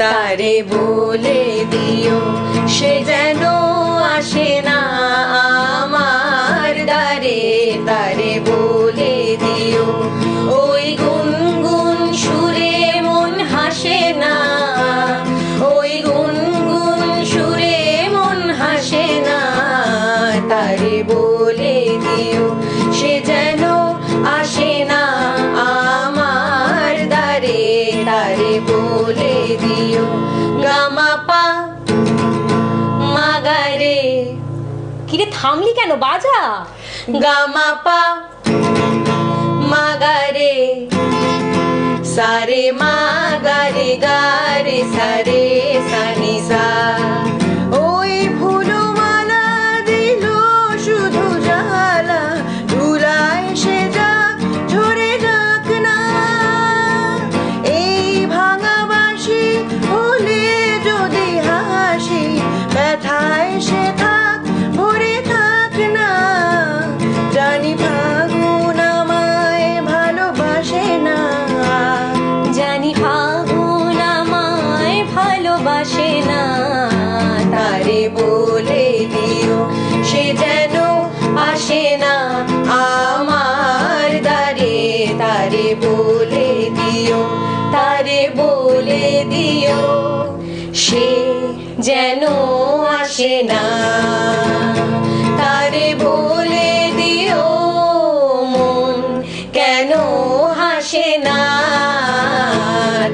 তারে বলে দিও সে যেন আসে না আমার দ্বারে। তারে বলে দিও ওই গুনগুন সুরে মন হাসে না, ওই গুনগুন সুরে মন হাসে না। তারে বলে দিও সে যেন আসে না আমার দ্বারে। তারে বলে দিও গামা পা মাগারে। কিরে থামলি কেন, বাজা। গামা পা মাগারে সারে মাগারে গারে সারে সানি সা। ওই ফুলমালা দিল শুধু জ্বালা, ধুলায় সে যাক ঝরে যাক না। এই ভাঙা বাঁশি ভুলে যদি হাসি, ব্যথায় সে থাক ভরে থাক না। জানি ফাগুন আমায় ভালোবাসে না, জানি ফাগুন আমায় ভালোবাসে না। তারে বলে দিও সে যেন আসে না আমার দ্বারে। তারে বলে দিও, তারে বলে দিও সে যেন আসে না। তারে বলে দিও মন কেন হাসে না।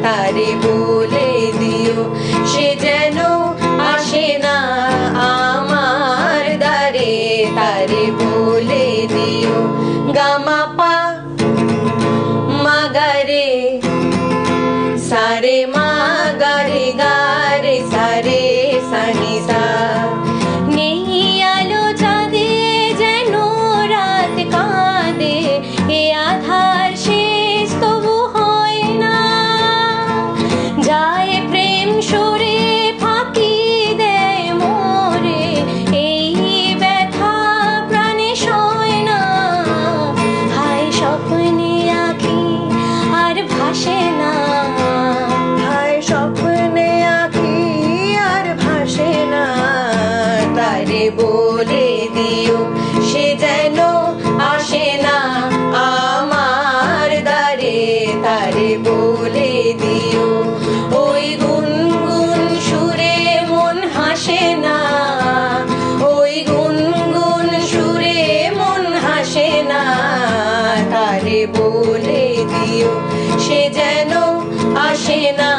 তারে বলে দিও সে যেন আসে না আমার দ্বারে। তারে বলে দিও গামা পা মাগারে সারে মাগারে গারে সারে সানি সা। নেই আলো চাঁদে যেন রাত কাঁদে, এ আধার শেষ তবু হয় না। যায় প্রেম সরে ফাঁকি দেয় মোরে, এই ব্যথা প্রাণে সয় না। হায় স্বপ্নে আঁখি আর ভাসে না, হায় স্বপ্নে আঁখি আর ভাসে না। তারে বলে দিও সে যেন আসে না আমার দ্বারে। তারে বলে দিও ওই গুনগুন সুরে মন হাসে না, ওই গুনগুন সুরে মন হাসে না। তারে বলে দিও সে যেন আসে না